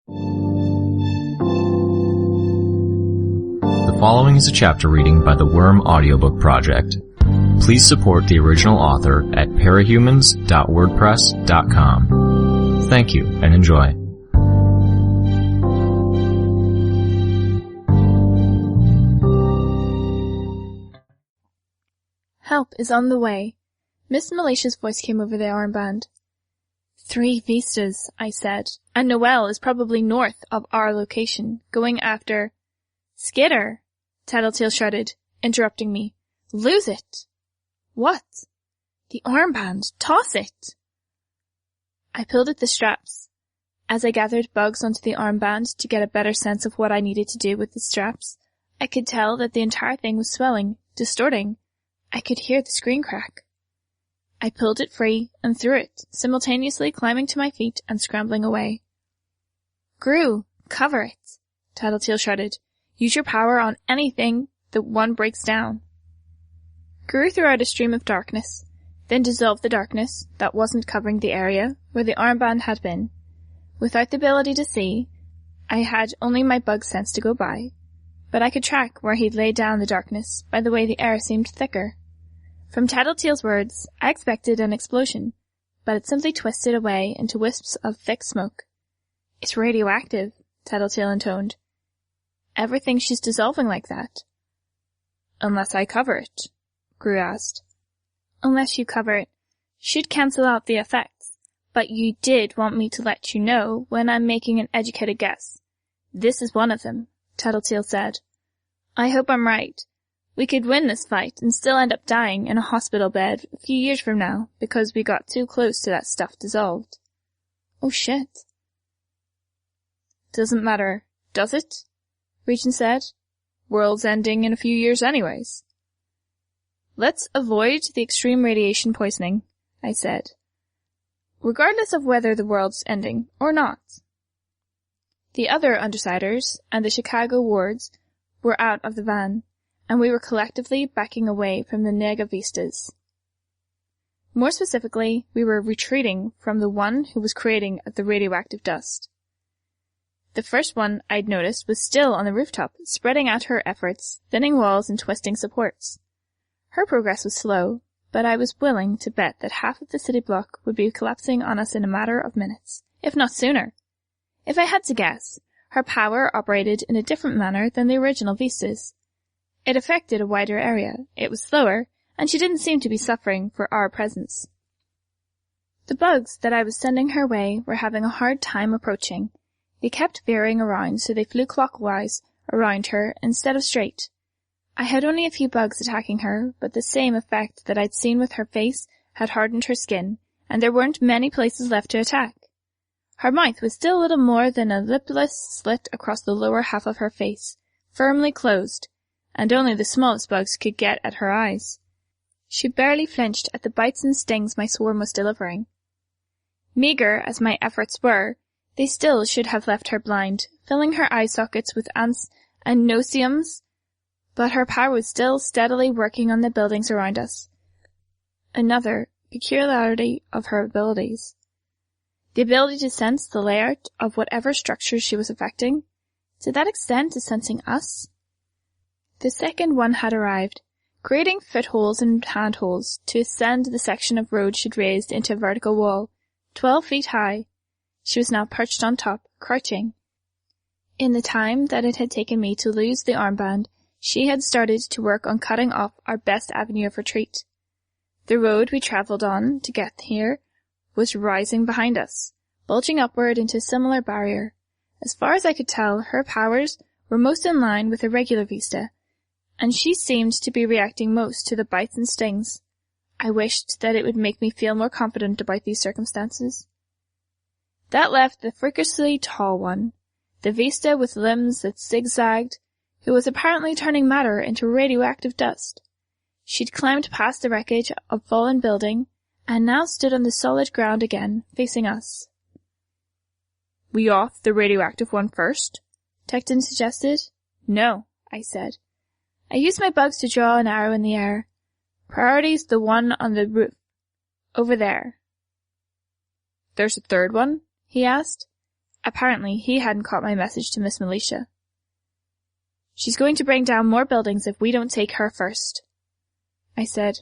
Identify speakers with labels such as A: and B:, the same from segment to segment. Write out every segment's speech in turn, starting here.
A: The following is a chapter reading by the Worm Audiobook Project. Please support the original author at parahumans.wordpress.com. Thank you and enjoy.
B: Help is on the way. Miss Malicia's voice came over the armband. 3 vistas, I said, and Noelle is probably north of our location, going after... Skitter, Tattletale shouted, interrupting me. Lose it. What? The armband. Toss it. I pulled at the straps. As I gathered bugs onto the armband to get a better sense of what I needed to do with the straps, I could tell that the entire thing was swelling, distorting. I could hear the screen crack. I pulled it free and threw it, simultaneously climbing to my feet and scrambling away. Gru, cover it, Tattletale shouted. Use your power on anything that one breaks down. Gru threw out a stream of darkness, then dissolved the darkness that wasn't covering the area where the armband had been. Without the ability to see, I had only my bug sense to go by, but I could track where he'd laid down the darkness by the way the air seemed thicker. From Tattletale's words, I expected an explosion, but it simply twisted away into wisps of thick smoke. It's radioactive, Tattletale intoned. Everything she's dissolving like that. Unless I cover it, Gru asked. Unless you cover it, should cancel out the effects, but you did want me to let you know when I'm making an educated guess. This is one of them, Tattletale said. I hope I'm right. We could win this fight and still end up dying in a hospital bed a few years from now because we got too close to that stuff dissolved. Oh shit. Doesn't matter, does it? Regent said. World's ending in a few years anyways. Let's avoid the extreme radiation poisoning, I said. Regardless of whether the world's ending or not. The other Undersiders and the Chicago wards were out of the van, and we were collectively backing away from the Nega Vistas. More specifically, we were retreating from the one who was creating the radioactive dust. The first one I'd noticed was still on the rooftop, spreading out her efforts, thinning walls and twisting supports. Her progress was slow, but I was willing to bet that half of the city block would be collapsing on us in a matter of minutes, if not sooner. If I had to guess, her power operated in a different manner than the original Vistas. It affected a wider area, it was slower, and she didn't seem to be suffering for our presence. The bugs that I was sending her way were having a hard time approaching. They kept veering around, so they flew clockwise around her instead of straight. I had only a few bugs attacking her, but the same effect that I'd seen with her face had hardened her skin, and there weren't many places left to attack. Her mouth was still little more than a lipless slit across the lower half of her face, firmly closed, and only the smallest bugs could get at her eyes. She barely flinched at the bites and stings my swarm was delivering. Meager as my efforts were, they still should have left her blind, filling her eye sockets with ants and noceums, but her power was still steadily working on the buildings around us. Another peculiarity of her abilities. The ability to sense the layout of whatever structure she was affecting. To that extent to sensing us? The second one had arrived, creating footholds and handholds to ascend the section of road she'd raised into a vertical wall, 12 feet high. She was now perched on top, crouching. In the time that it had taken me to lose the armband, she had started to work on cutting off our best avenue of retreat. The road we travelled on to get here was rising behind us, bulging upward into a similar barrier. As far as I could tell, her powers were most in line with a regular Vista, and she seemed to be reacting most to the bites and stings. I wished that it would make me feel more confident about these circumstances. That left the freakishly tall one, the Vista with limbs that zigzagged, who was apparently turning matter into radioactive dust. She'd climbed past the wreckage of a fallen building, and now stood on the solid ground again, facing us. We off the radioactive one first? Tecton suggested. No, I said. I used my bugs to draw an arrow in the air. Priority's the one on the roof. Over there. There's a third one? He asked. Apparently, he hadn't caught my message to Miss Militia. She's going to bring down more buildings if we don't take her first, I said.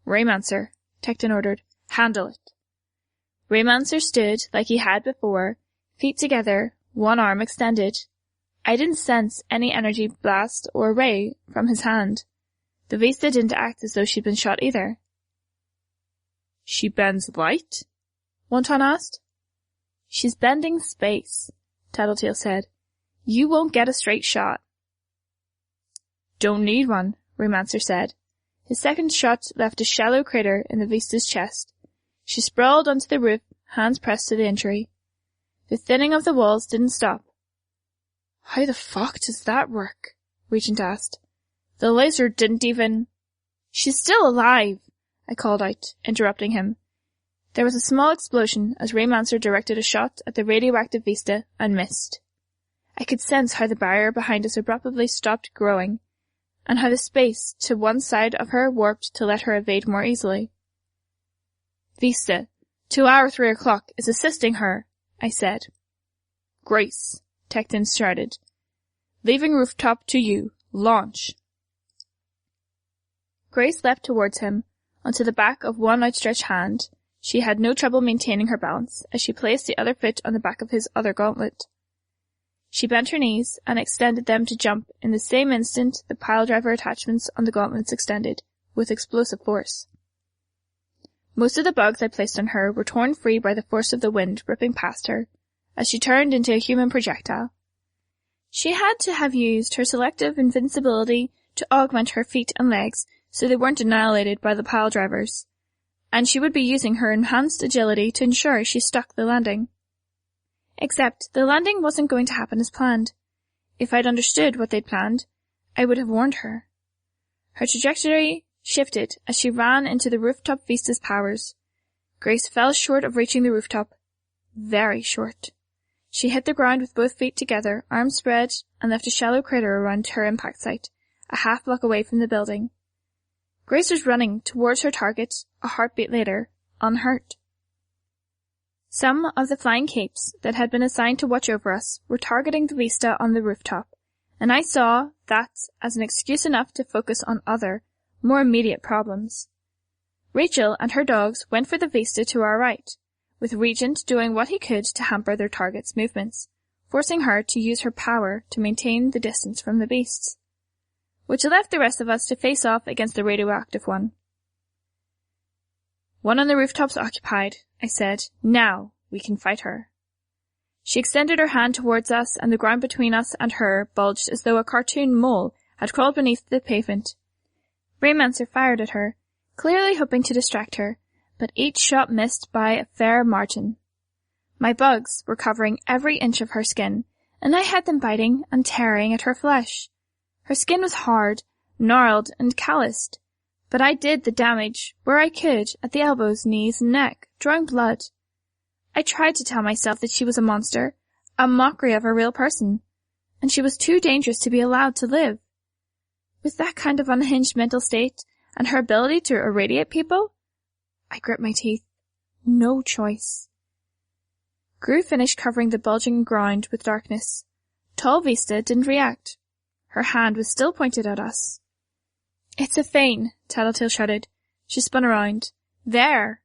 B: Raymancer, Tecton ordered. Handle it. Raymancer stood like he had before, feet together, one arm extended. I didn't sense any energy blast or ray from his hand. The Vista didn't act as though she'd been shot either. She bends light? Wonton asked. She's bending space, Tattletale said. You won't get a straight shot. Don't need one, Raymancer said. His second shot left a shallow crater in the Vista's chest. She sprawled onto the roof, hands pressed to the injury. The thinning of the walls didn't stop. How the fuck does that work? Regent asked. The laser didn't even... She's still alive, I called out, interrupting him. There was a small explosion as Raymancer directed a shot at the radioactive Vista and missed. I could sense how the barrier behind us abruptly stopped growing, and how the space to one side of her warped to let her evade more easily. Vista, to our 3 o'clock, is assisting her, I said. Grace, Tecton shouted. Leaving rooftop to you. Launch. Grace leapt towards him, onto the back of one outstretched hand. She had no trouble maintaining her balance as she placed the other foot on the back of his other gauntlet. She bent her knees and extended them to jump in the same instant the piledriver attachments on the gauntlets extended, with explosive force. Most of the bugs I placed on her were torn free by the force of the wind ripping past her, as she turned into a human projectile. She had to have used her selective invincibility to augment her feet and legs so they weren't annihilated by the piledrivers, and she would be using her enhanced agility to ensure she stuck the landing. Except the landing wasn't going to happen as planned. If I'd understood what they'd planned, I would have warned her. Her trajectory shifted as she ran into the rooftop Vista's powers. Grace fell short of reaching the rooftop. Very short. She hit the ground with both feet together, arms spread, and left a shallow crater around her impact site, a half-block away from the building. Grace was running towards her target, a heartbeat later, unhurt. Some of the flying capes that had been assigned to watch over us were targeting the Vista on the rooftop, and I saw that as an excuse enough to focus on other, more immediate problems. Rachel and her dogs went for the Vista to our right, with Regent doing what he could to hamper their target's movements, forcing her to use her power to maintain the distance from the beasts, which left the rest of us to face off against the radioactive one. One on the rooftops occupied, I said. Now we can fight her. She extended her hand towards us, and the ground between us and her bulged as though a cartoon mole had crawled beneath the pavement. Raymancer fired at her, clearly hoping to distract her, but each shot missed by a fair margin. My bugs were covering every inch of her skin, and I had them biting and tearing at her flesh. Her skin was hard, gnarled, and calloused, but I did the damage where I could at the elbows, knees, and neck, drawing blood. I tried to tell myself that she was a monster, a mockery of a real person, and she was too dangerous to be allowed to live. With that kind of unhinged mental state, and her ability to irradiate people, I grit my teeth. No choice. Gru finished covering the bulging ground with darkness. Tall Vista didn't react. Her hand was still pointed at us. It's a feign, Tattletale shouted. She spun around. There!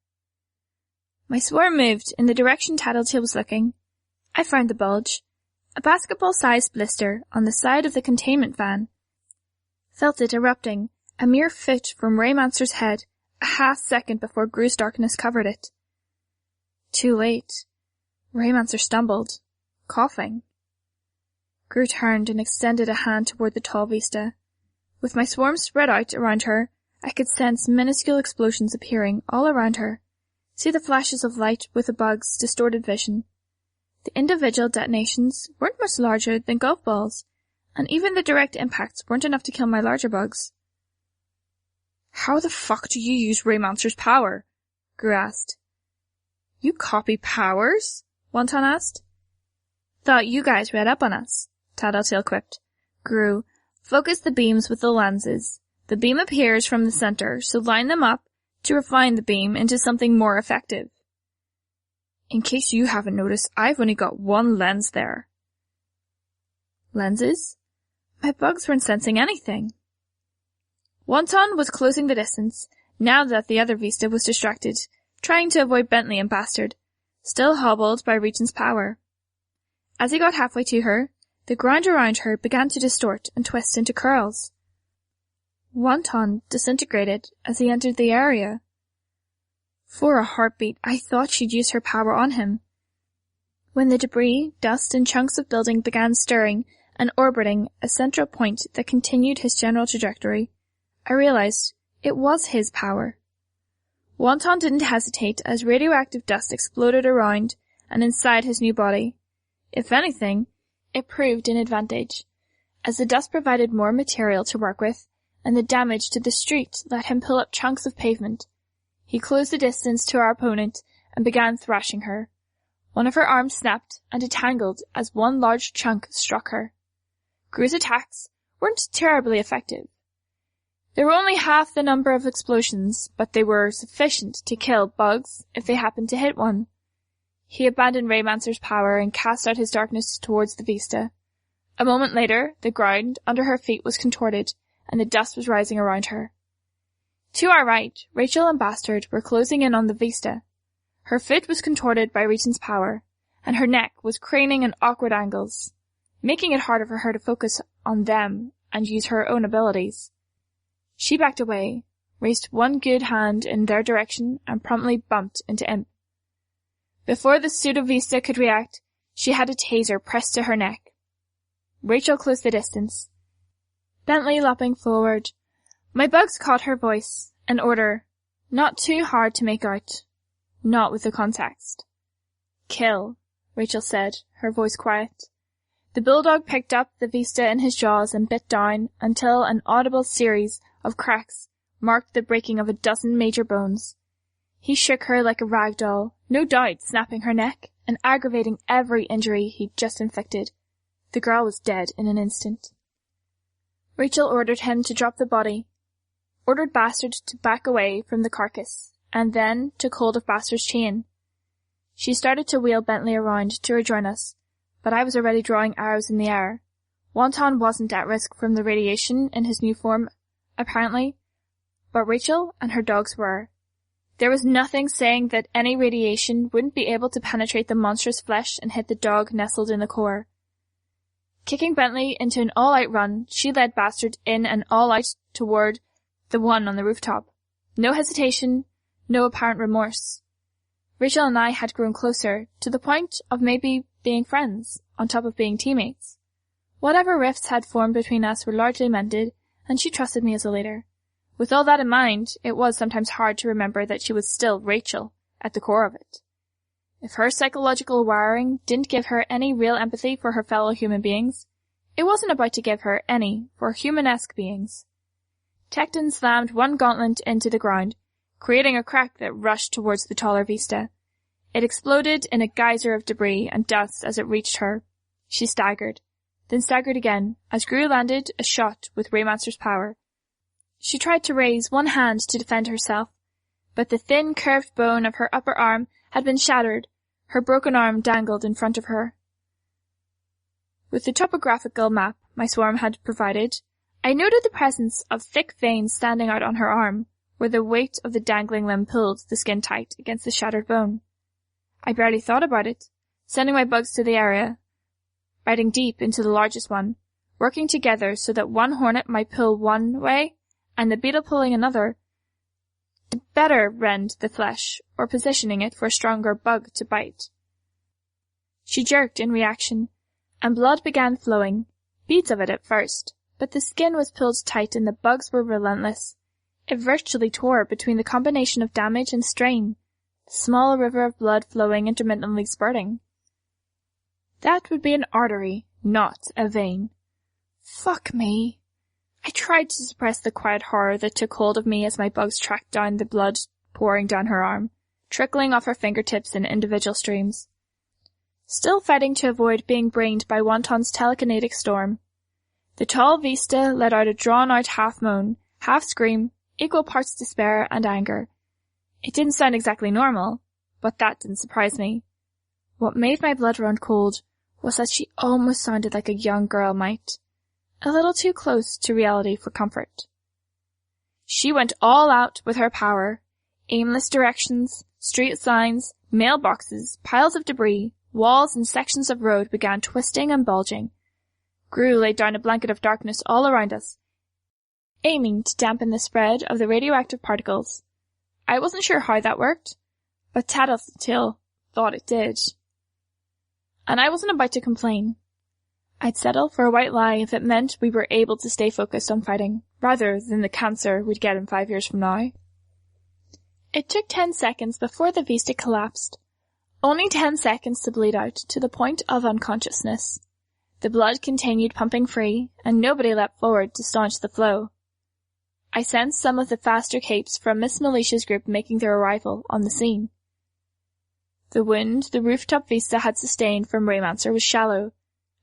B: My swarm moved in the direction Tattletale was looking. I found the bulge. A basketball-sized blister on the side of the containment van. Felt it erupting, a mere foot from Raymancer's head, a half-second before Gru's darkness covered it. Too late. Raymancer stumbled, coughing. Gru turned and extended a hand toward the tall Vista. With my swarm spread out around her, I could sense minuscule explosions appearing all around her, see the flashes of light with the bug's distorted vision. The individual detonations weren't much larger than golf balls, and even the direct impacts weren't enough to kill my larger bugs. How the fuck do you use Raymancer's power? Gru asked. You copy powers? Wonton asked. Thought you guys read up on us, Tattletale quipped. Gru, focus the beams with the lenses. The beam appears from the center, so line them up to refine the beam into something more effective. In case you haven't noticed, I've only got one lens there. Lenses? My bugs weren't sensing anything. Wonton was closing the distance, now that the other Vista was distracted, trying to avoid Bentley and Bastard, still hobbled by Regent's power. As he got halfway to her, the ground around her began to distort and twist into curls. Wonton disintegrated as he entered the area. For a heartbeat, I thought she'd used her power on him. When the debris, dust, and chunks of building began stirring and orbiting a central point that continued his general trajectory, I realized it was his power. Wonton didn't hesitate as radioactive dust exploded around and inside his new body. If anything, it proved an advantage, as the dust provided more material to work with, and the damage to the street let him pull up chunks of pavement. He closed the distance to our opponent and began thrashing her. One of her arms snapped and detangled as one large chunk struck her. Gru's attacks weren't terribly effective. There were only half the number of explosions, but they were sufficient to kill bugs if they happened to hit one. He abandoned Raymancer's power and cast out his darkness towards the Vista. A moment later, the ground under her feet was contorted, and the dust was rising around her. To our right, Rachel and Bastard were closing in on the Vista. Her foot was contorted by Regent's power, and her neck was craning in awkward angles, making it harder for her to focus on them and use her own abilities. She backed away, raised one good hand in their direction, and promptly bumped into Imp. Before the pseudo-Vista could react, she had a taser pressed to her neck. Rachel closed the distance. Bentley lopping forward. My bugs caught her voice, an order, not too hard to make out, not with the context. Kill, Rachel said, her voice quiet. The bulldog picked up the Vista in his jaws and bit down until an audible series of cracks marked the breaking of a dozen major bones. He shook her like a rag doll, no doubt snapping her neck and aggravating every injury he'd just inflicted. The girl was dead in an instant. Rachel ordered him to drop the body, ordered Bastard to back away from the carcass, and then took hold of Bastard's chain. She started to wheel Bentley around to rejoin us, but I was already drawing arrows in the air. Wonton wasn't at risk from the radiation in his new form, apparently, but Rachel and her dogs were. There was nothing saying that any radiation wouldn't be able to penetrate the monstrous flesh and hit the dog nestled in the core. Kicking Bentley into an all-out run, she led Bastard in and all-out toward the one on the rooftop. No hesitation, no apparent remorse. Rachel and I had grown closer, to the point of maybe being friends, on top of being teammates. Whatever rifts had formed between us were largely mended, and she trusted me as a leader. With all that in mind, it was sometimes hard to remember that she was still Rachel, at the core of it. If her psychological wiring didn't give her any real empathy for her fellow human beings, it wasn't about to give her any for humanesque beings. Tecton slammed one gauntlet into the ground, creating a crack that rushed towards the taller Vista. It exploded in a geyser of debris and dust as it reached her. She staggered, then staggered again, as Gru landed a shot with Raymancer's power. She tried to raise one hand to defend herself, but the thin, curved bone of her upper arm had been shattered. Her broken arm dangled in front of her. With the topographical map my swarm had provided, I noted the presence of thick veins standing out on her arm, where the weight of the dangling limb pulled the skin tight against the shattered bone. I barely thought about it, sending my bugs to the area, biting deep into the largest one, working together so that one hornet might pull one way, and the beetle pulling another, to better rend the flesh, or positioning it for a stronger bug to bite. She jerked in reaction, and blood began flowing, beads of it at first, but the skin was pulled tight and the bugs were relentless. It virtually tore between the combination of damage and strain, the small river of blood flowing intermittently spurting. That would be an artery, not a vein. Fuck me. I tried to suppress the quiet horror that took hold of me as my bugs tracked down the blood pouring down her arm, trickling off her fingertips in individual streams. Still fighting to avoid being brained by Wonton's telekinetic storm, the tall Vista let out a drawn-out half-moan, half-scream, equal parts despair and anger. It didn't sound exactly normal, but that didn't surprise me. What made my blood run cold was that she almost sounded like a young girl might. A little too close to reality for comfort. She went all out with her power. Aimless directions, street signs, mailboxes, piles of debris, walls and sections of road began twisting and bulging. Gru laid down a blanket of darkness all around us, aiming to dampen the spread of the radioactive particles. I wasn't sure how that worked, but Tattletale thought it did. And I wasn't about to complain. I'd settle for a white lie if it meant we were able to stay focused on fighting, rather than the cancer we'd get in 5 years from now. It took 10 seconds before the Vista collapsed. Only 10 seconds to bleed out to the point of unconsciousness. The blood continued pumping free, and nobody leapt forward to staunch the flow. I sensed some of the faster capes from Miss Melicia's group making their arrival on the scene. The wound the rooftop Vista had sustained from Raymancer was shallow,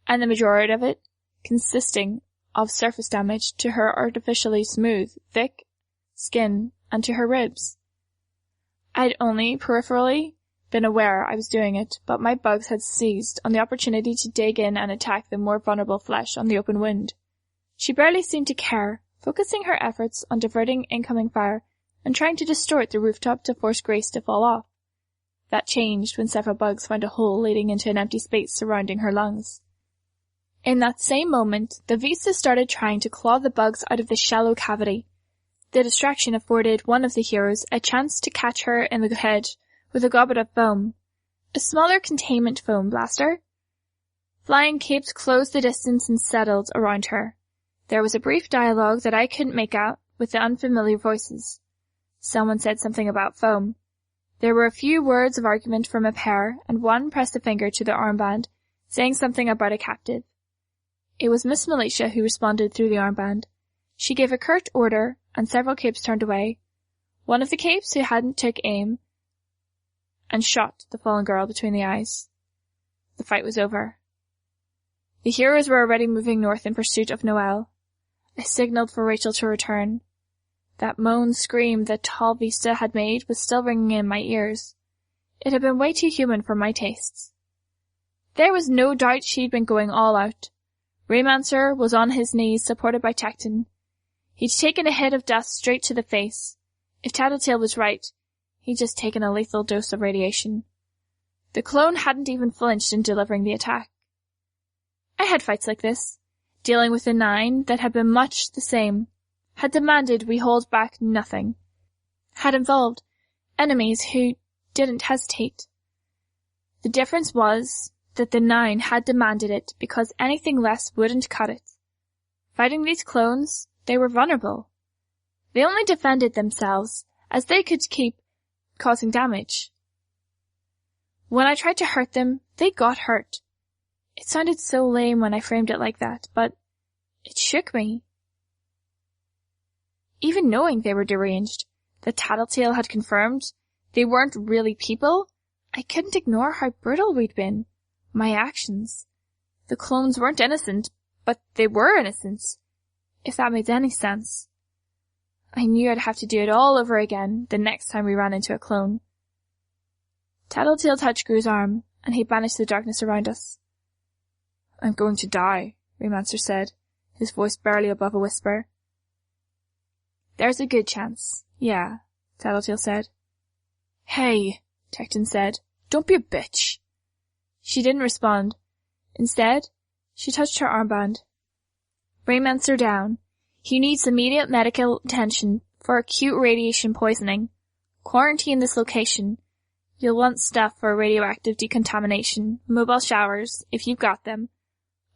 B: and the majority of it consisting of surface damage to her artificially smooth, thick skin and to her ribs. I'd only peripherally been aware I was doing it, but my bugs had seized on the opportunity to dig in and attack the more vulnerable flesh on the open wound. She barely seemed to care, focusing her efforts on diverting incoming fire and trying to distort the rooftop to force Grace to fall off. That changed when several bugs found a hole leading into an empty space surrounding her lungs. In that same moment, the Vista started trying to claw the bugs out of the shallow cavity. The distraction afforded one of the heroes a chance to catch her in the head with a goblet of foam, a smaller containment foam blaster. Flying capes closed the distance and settled around her. There was a brief dialogue that I couldn't make out with the unfamiliar voices. Someone said something about foam. There were a few words of argument from a pair, and one pressed a finger to the armband, saying something about a captive. It was Miss Militia who responded through the armband. She gave a curt order, and several capes turned away. One of the capes who hadn't took aim and shot the fallen girl between the eyes. The fight was over. The heroes were already moving north in pursuit of Noelle. I signaled for Rachel to return. That moan-scream that tall Vista had made was still ringing in my ears. It had been way too human for my tastes. There was no doubt she'd been going all out. Raymancer was on his knees, supported by Tecton. He'd taken a hit of dust straight to the face. If Tattletale was right, he'd just taken a lethal dose of radiation. The clone hadn't even flinched in delivering the attack. I had fights like this, dealing with the 9 that had been much the same, had demanded we hold back nothing, had involved enemies who didn't hesitate. The difference was that the 9 had demanded it because anything less wouldn't cut it. Fighting these clones, they were vulnerable. They only defended themselves, as they could keep causing damage. When I tried to hurt them, they got hurt. It sounded so lame when I framed it like that, but it shook me. Even knowing they were deranged, that Tattletale had confirmed they weren't really people, I couldn't ignore how brutal we'd been. My actions. The clones weren't innocent, but they were innocent, if that made any sense. I knew I'd have to do it all over again the next time we ran into a clone. Tattletale touched Gru's arm, and he banished the darkness around us. I'm going to die, Raymancer said, his voice barely above a whisper. There's a good chance. Yeah, Tattletale said. Hey, Tecton said. Don't be a bitch. She didn't respond. Instead, she touched her armband. Raymancer down. He needs immediate medical attention for acute radiation poisoning. Quarantine this location. You'll want stuff for radioactive decontamination, mobile showers, if you've got them.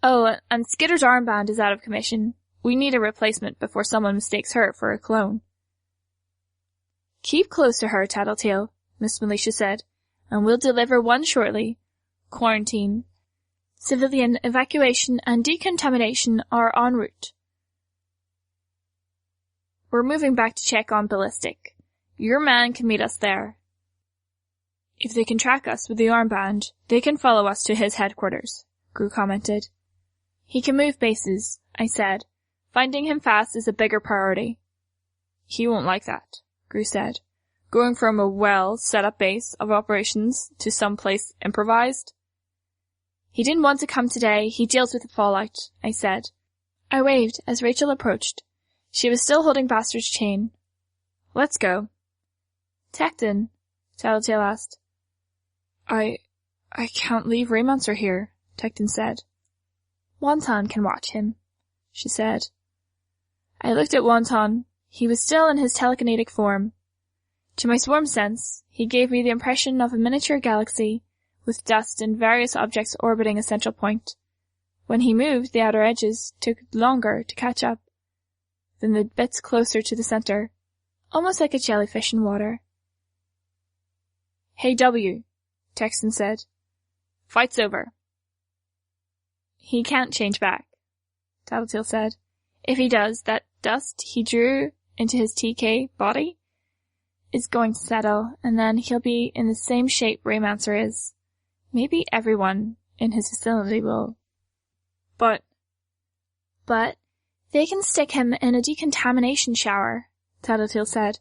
B: Oh, and Skitter's armband is out of commission. We need a replacement before someone mistakes her for a clone. Keep close to her, Tattletale, Miss Militia said, and we'll deliver one shortly. Quarantine. Civilian evacuation and decontamination are en route. We're moving back to check on Ballistic. Your man can meet us there. If they can track us with the armband, they can follow us to his headquarters, Gru commented. He can move bases, I said. Finding him fast is a bigger priority. He won't like that, Gru said. Going from a well-set-up base of operations to someplace improvised? He didn't want to come today. He deals with the fallout, I said. I waved as Rachel approached. She was still holding Bastard's chain. Let's go. Tecton, Tattletale asked. I can't leave Raymancer here, Tecton said. Wonton can watch him, she said. I looked at Wonton. He was still in his telekinetic form. To my swarm sense, he gave me the impression of a miniature galaxy, with dust and various objects orbiting a central point. When he moved, the outer edges took longer to catch up than the bits closer to the center, almost like a jellyfish in water. Hey W, Tecton said. Fight's over. He can't change back, Tattletale said. If he does, that dust he drew into his TK body is going to settle, and then he'll be in the same shape Raymancer is. Maybe everyone in his facility will. But they can stick him in a decontamination shower, Tattletale said.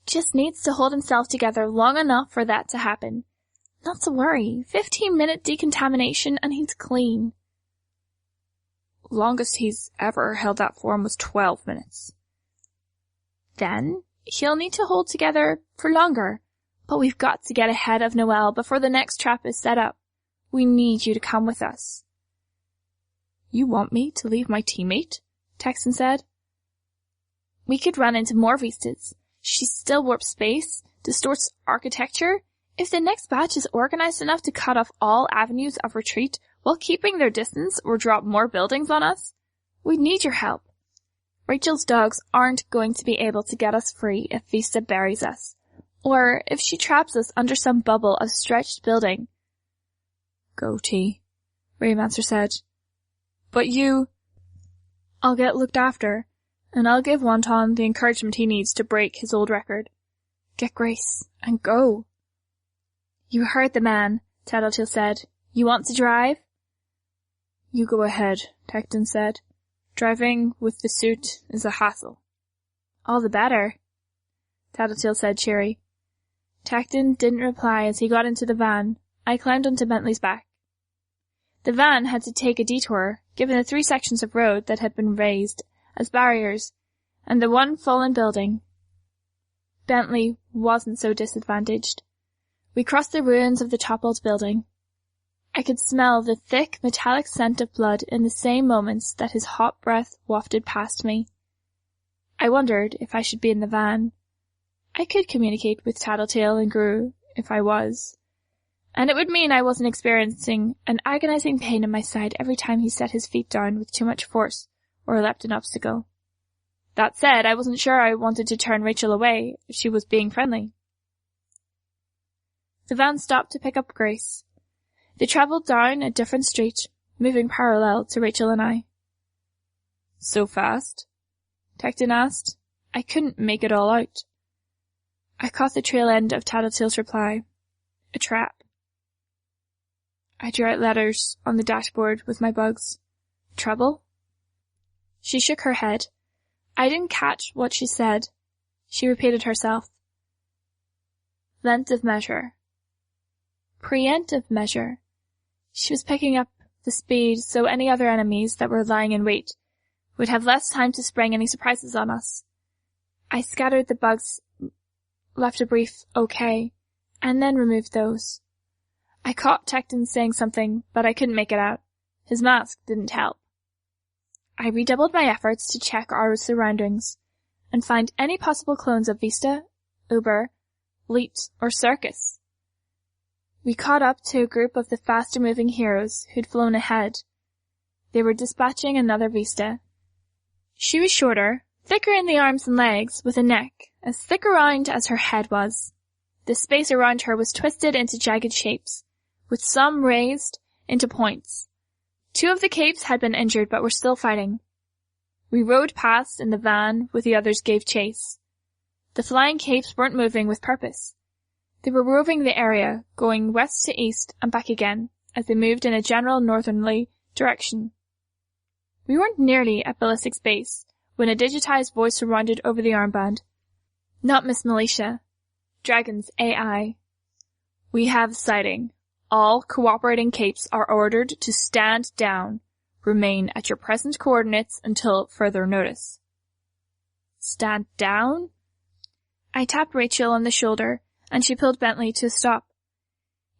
B: Just needs to hold himself together long enough for that to happen. Not to worry, 15-minute decontamination and he's clean. Longest he's ever held that form was 12 minutes. Then he'll need to hold together for longer, but we've got to get ahead of Noel before the next trap is set up. We need you to come with us. You want me to leave my teammate? Tecton said. We could run into more Vistas. She still warps space, distorts architecture. If the next batch is organized enough to cut off all avenues of retreat while keeping their distance or drop more buildings on us, we need your help. Rachel's dogs aren't going to be able to get us free if Vista buries us, or if she traps us under some bubble of stretched building. Go, T, Raymancer said. But you... I'll get looked after, and I'll give Wonton the encouragement he needs to break his old record. Get Grace, and go. You heard the man, Tattletale said. You want to drive? You go ahead, Tecton said. Driving with the suit is a hassle. All the better, Tattletale said, cheery. Tecton didn't reply as he got into the van. I climbed onto Bentley's back. The van had to take a detour, given the 3 sections of road that had been raised as barriers, and the one fallen building. Bentley wasn't so disadvantaged. We crossed the ruins of the toppled building. I could smell the thick, metallic scent of blood in the same moments that his hot breath wafted past me. I wondered if I should be in the van. I could communicate with Tattletale and Gru if I was, and it would mean I wasn't experiencing an agonizing pain in my side every time he set his feet down with too much force or leapt an obstacle. That said, I wasn't sure I wanted to turn Rachel away if she was being friendly. The van stopped to pick up Grace. They travelled down a different street, moving parallel to Rachel and I. So fast? Tecton asked. I couldn't make it all out. I caught the trail end of Tattletale's reply. A trap. I drew out letters on the dashboard with my bugs. Trouble? She shook her head. I didn't catch what she said. She repeated herself. Length of measure. Preemptive measure. She was picking up the speed so any other enemies that were lying in wait would have less time to spring any surprises on us. I scattered the bugs, left a brief okay, and then removed those. I caught Tecton saying something, but I couldn't make it out. His mask didn't help. I redoubled my efforts to check our surroundings and find any possible clones of Vista, Uber, Leet, or Circus. We caught up to a group of the faster-moving heroes who'd flown ahead. They were dispatching another Vista. She was shorter, thicker in the arms and legs, with a neck as thick around as her head was. The space around her was twisted into jagged shapes, with some raised into points. 2 of the capes had been injured but were still fighting. We rode past and the van with the others gave chase. The flying capes weren't moving with purpose. They were roving the area, going west to east and back again, as they moved in a general northerly direction. We weren't nearly at Ballistic's base when a digitized voice resounded over the armband. Not Miss Militia. Dragons AI. We have sighting. All cooperating capes are ordered to stand down. Remain at your present coordinates until further notice. Stand down? I tapped Rachel on the shoulder, and she pulled Bentley to a stop.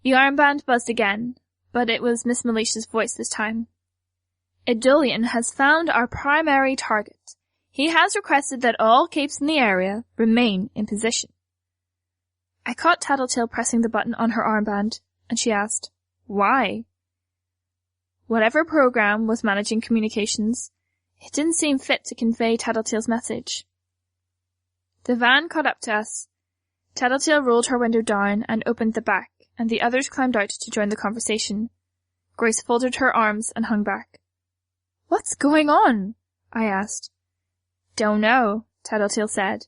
B: The armband buzzed again, but it was Miss Melicia's voice this time. Idolian has found our primary target. He has requested that all capes in the area remain in position. I caught Tattletale pressing the button on her armband, and she asked, "Why?" Whatever program was managing communications, it didn't seem fit to convey Tattletale's message. The van caught up to us. Tattletale rolled her window down and opened the back, and the others climbed out to join the conversation. Grace folded her arms and hung back. "What's going on?" I asked. "Don't know," Tattletale said.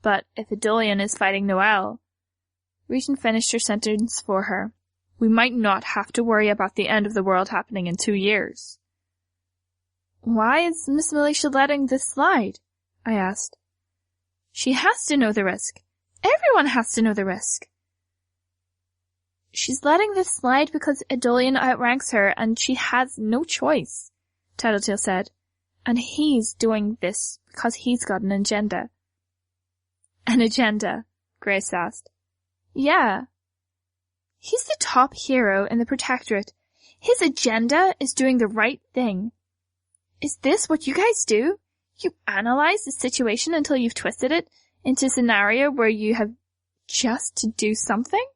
B: "But if Idolian is fighting Noelle..." Regent finished her sentence for her. "We might not have to worry about the end of the world happening in 2 years." "Why is Miss Melicia letting this slide?" I asked. "She has to know the risk. Everyone has to know the risk." "She's letting this slide because Idolian outranks her and she has no choice," Tattletale said. "And he's doing this because he's got an agenda." "An agenda?" Grace asked. "Yeah. He's the top hero in the Protectorate. His agenda is doing the right thing. Is this what you guys do? You analyze the situation until you've twisted it into a scenario where you have just to do something?"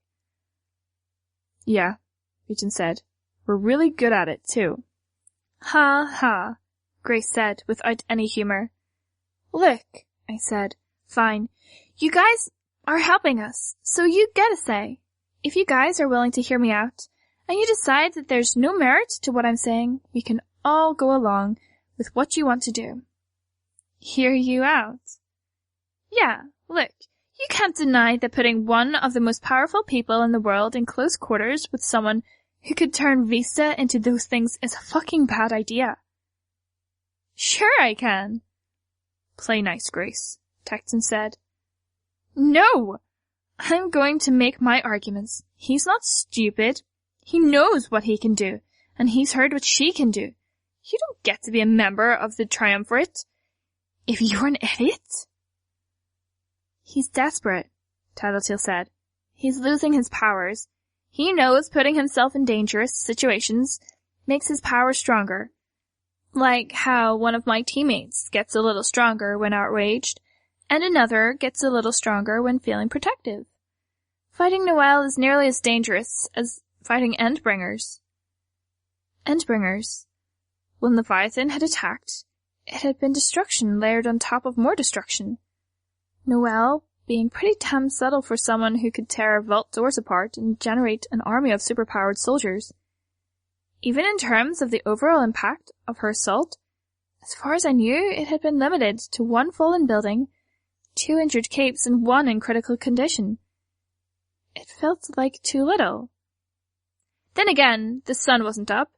B: "Yeah," Regent said. "We're really good at it, too." "Ha ha," Grace said without any humor. "Look," I said. "Fine. You guys are helping us, so you get a say. If you guys are willing to hear me out, and you decide that there's no merit to what I'm saying, we can all go along with what you want to do." "Hear you out?" "Yeah, look, you can't deny that putting one of the most powerful people in the world in close quarters with someone who could turn Vista into those things is a fucking bad idea." "Sure I can." "Play nice, Grace," Texton said. "No! I'm going to make my arguments. He's not stupid. He knows what he can do, and he's heard what she can do. You don't get to be a member of the Triumvirate if you're an idiot." "He's desperate," Tattletale said. "He's losing his powers. He knows putting himself in dangerous situations makes his power stronger. Like how one of my teammates gets a little stronger when outraged, and another gets a little stronger when feeling protective. Fighting Noelle is nearly as dangerous as fighting Endbringers." Endbringers. When Leviathan had attacked, it had been destruction layered on top of more destruction. Noelle being pretty damn subtle for someone who could tear vault doors apart and generate an army of superpowered soldiers. Even in terms of the overall impact of her assault, as far as I knew, it had been limited to 1 fallen building, 2 injured capes, and 1 in critical condition. It felt like too little. Then again, the sun wasn't up.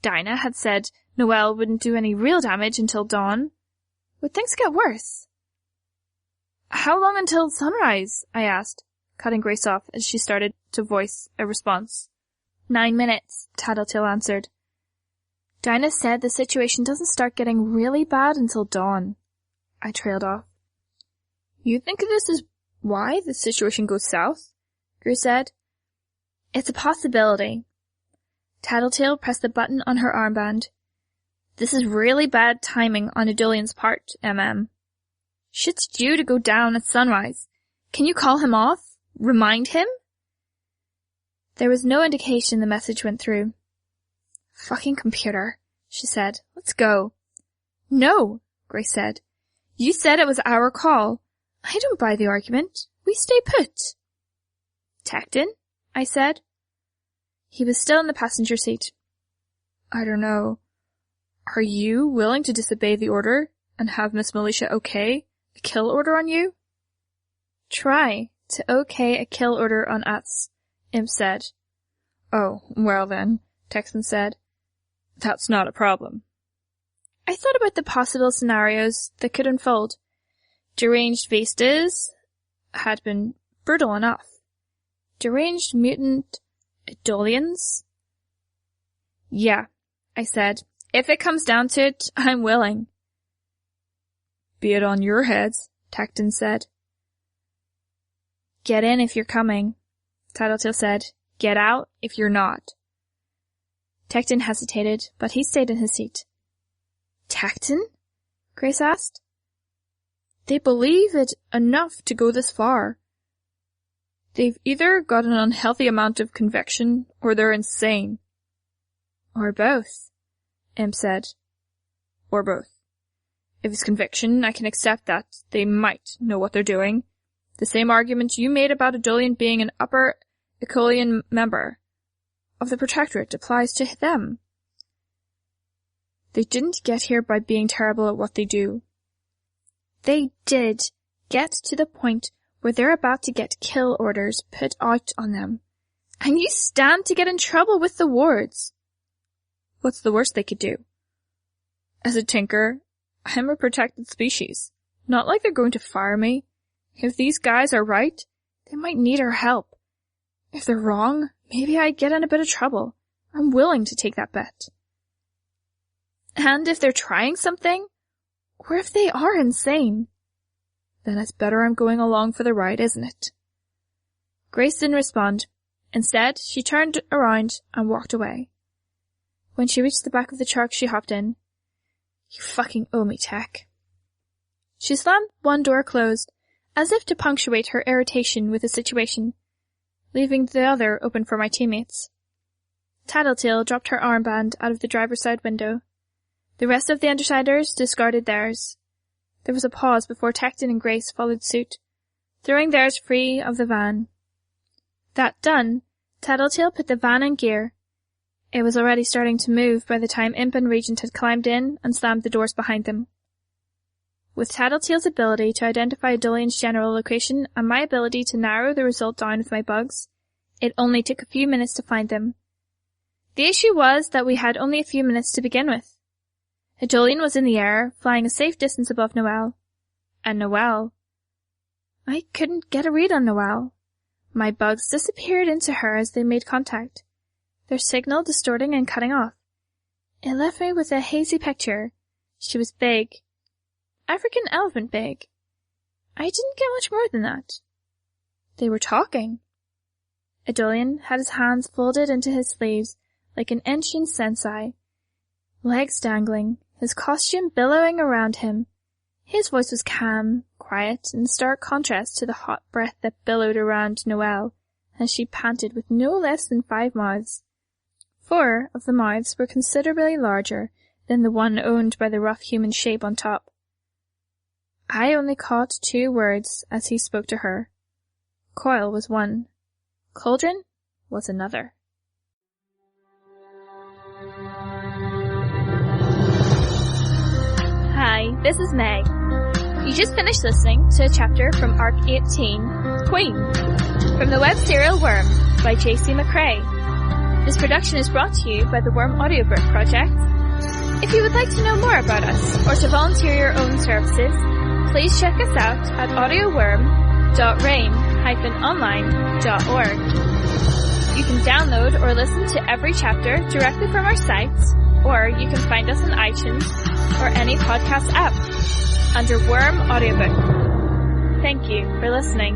B: Dinah had said Noelle wouldn't do any real damage until dawn. Would things get worse? "How long until sunrise?" I asked, cutting Grace off as she started to voice a response. 9 minutes, Tattletale answered. "Dinah said the situation doesn't start getting really bad until dawn." I trailed off. "You think this is why the situation goes south?" Grace said. "It's a possibility." Tattletale pressed the button on her armband. "This is really bad timing on Idolian's part, MM. Shit's due to go down at sunrise. Can you call him off? Remind him?" There was no indication the message went through. "Fucking computer," she said. "Let's go." "No," Grace said. "You said it was our call. I don't buy the argument. We stay put." "Texton?" I said. He was still in the passenger seat. "I don't know. Are you willing to disobey the order and have Miss Melicia okay a kill order on you?" "Try to okay a kill order on us," Imp said. "Oh, well then," Texton said. "That's not a problem." I thought about the possible scenarios that could unfold. Deranged Vistas had been brutal enough. Deranged mutant Idolians? Yeah, I said. If it comes down to it, I'm willing. Be it on your heads, Tecton said. Get in if you're coming, Tattletale said. Get out if you're not. Tecton hesitated, but he stayed in his seat. Tecton? Grace asked. They believe it enough to go this far. They've either got an unhealthy amount of conviction, or they're insane. Or both, Imp said. Or both. If it's conviction, I can accept that they might know what they're doing. The same argument you made about Idolian being an upper Ecolian member of the Protectorate applies to them. They didn't get here by being terrible at what they do. They did get to the point where they're about to get kill orders put out on them. And you stand to get in trouble with the wards. What's the worst they could do? As a tinker, I'm a protected species. Not like they're going to fire me. If these guys are right, they might need our help. If they're wrong, maybe I get in a bit of trouble. I'm willing to take that bet. And if they're trying something, or if they are insane, then it's better I'm going along for the ride, isn't it? Grace didn't respond. Instead, she turned around and walked away. When she reached the back of the truck, she hopped in. You fucking owe me, Tech. She slammed one door closed, as if to punctuate her irritation with the situation, leaving the other open for my teammates. Tattletale dropped her armband out of the driver's side window. The rest of the Undersiders discarded theirs. There was a pause before Tecton and Grace followed suit, throwing theirs free of the van. That done, Tattletale put the van in gear. It was already starting to move by the time Imp and Regent had climbed in and slammed the doors behind them. With Tattletale's ability to identify Idolian's general location and my ability to narrow the result down with my bugs, it only took a few minutes to find them. The issue was that we had only a few minutes to begin with. Idolian was in the air, flying a safe distance above Noelle. And Noelle. I couldn't get a read on Noelle. My bugs disappeared into her as they made contact, their signal distorting and cutting off. It left me with a hazy picture. She was big. African elephant big. I didn't get much more than that. They were talking. Idolian had his hands folded into his sleeves like an ancient sensei, legs dangling, his costume billowing around him. His voice was calm, quiet, in stark contrast to the hot breath that billowed around Noelle as she panted with no less than 5 mouths. 4 of the mouths were considerably larger than the one owned by the rough human shape on top. I only caught 2 words as he spoke to her. Coil was one. Cauldron was another. Hi, this is Meg. You just finished listening to a chapter from Arc 18, Queen, from the web serial Worm by J.C. McCrae. This production is brought to you by the Worm Audiobook Project. If you would like to know more about us or to volunteer your own services, please check us out at audioworm.rain-online.org. You can download or listen to every chapter directly from our site, or you can find us on iTunes or any podcast app under Worm Audiobook. Thank you for listening.